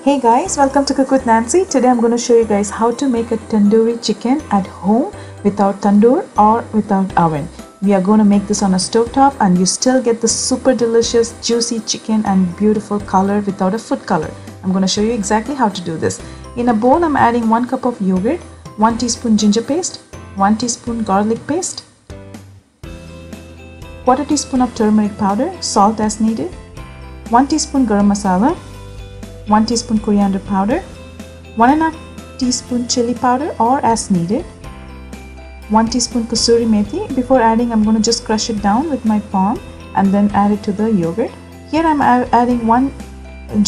Hey guys, welcome to Cook with Nancy. Today I'm going to show you guys how to make a tandoori chicken at home without tandoor or without oven. We are going to make this on a stovetop and you still get the super delicious juicy chicken and beautiful color without a food color. I'm going to show you exactly how to do this. In a bowl I'm adding 1 cup of yogurt, 1 teaspoon ginger paste, 1 teaspoon garlic paste, 1/4 teaspoon of turmeric powder, salt as needed, 1 teaspoon garam masala, 1 teaspoon coriander powder, 1.5 teaspoon chili powder or as needed, 1 teaspoon kasuri methi. Before adding, I'm going to just crush it down with my palm and then add it to the yogurt. Here I'm adding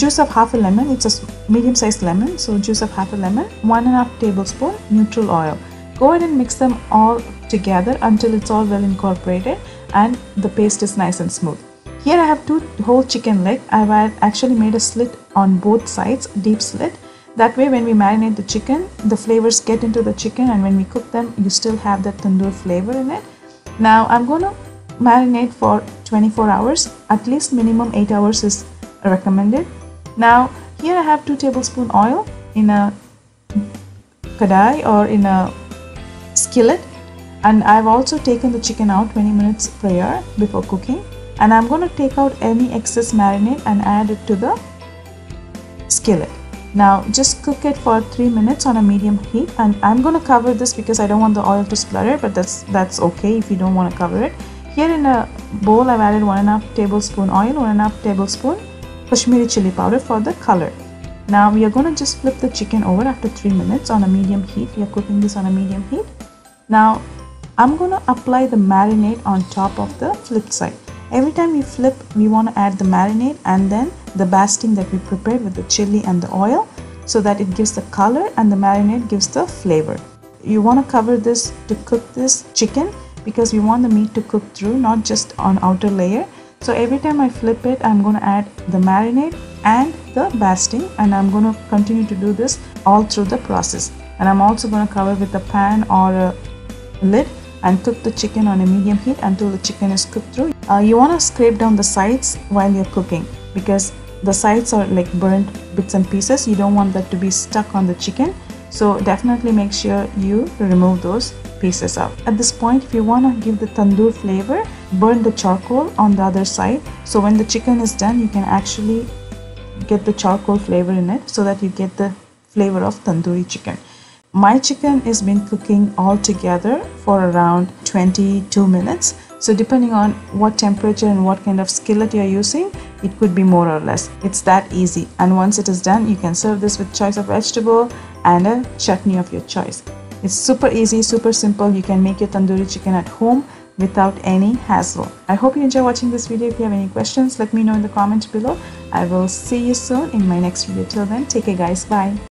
juice of half a lemon. It's a medium-sized lemon, so juice of half a lemon, 1.5 tablespoon neutral oil. Go ahead and mix them all together until it's all well incorporated and the paste is nice and smooth. Here I have 2 whole chicken leg. I've actually made a slit on both sides, deep slit. That way when we marinate the chicken, the flavors get into the chicken and when we cook them, you still have that tandoor flavor in it. Now I'm going to marinate for 24 hours. At least minimum 8 hours is recommended. Now here I have 2 tablespoon oil in a kadai or in a skillet, and I've also taken the chicken out 20 minutes prior before cooking. And I'm going to take out any excess marinade and add it to the skillet. Now just cook it for 3 minutes on a medium heat, and I'm going to cover this because I don't want the oil to splutter, but that's okay if you don't want to cover it. Here in a bowl I've added 1.5 tablespoon oil, 1.5 tablespoon Kashmiri chili powder for the color. Now we are going to just flip the chicken over after 3 minutes on a medium heat. We are cooking this on a medium heat. Now I'm going to apply the marinade on top of the flip side. Every time we flip, we want to add the marinade and then the basting that we prepared with the chili and the oil, so that it gives the color and the marinade gives the flavor. You want to cover this to cook this chicken because we want the meat to cook through, not just on outer layer. So every time I flip it, I'm going to add the marinade and the basting, and I'm going to continue to do this all through the process. And I'm also going to cover with a pan or a lid and cook the chicken on a medium heat until the chicken is cooked through. You want to scrape down the sides while you're cooking because the sides are like burnt bits and pieces. You don't want that to be stuck on the chicken, so definitely make sure you remove those pieces out. At this point, if you want to give the tandoor flavor, burn the charcoal on the other side, so when the chicken is done you can actually get the charcoal flavor in it so that you get the flavor of tandoori chicken. My chicken has been cooking all together for around 22 minutes. So depending on what temperature and what kind of skillet you're using, it could be more or less. It's that easy. And once it is done, you can serve this with choice of vegetable and a chutney of your choice. It's super easy, super simple. You can make your tandoori chicken at home without any hassle. I hope you enjoy watching this video. If you have any questions, let me know in the comments below. I will see you soon in my next video. Till then, take care guys. Bye.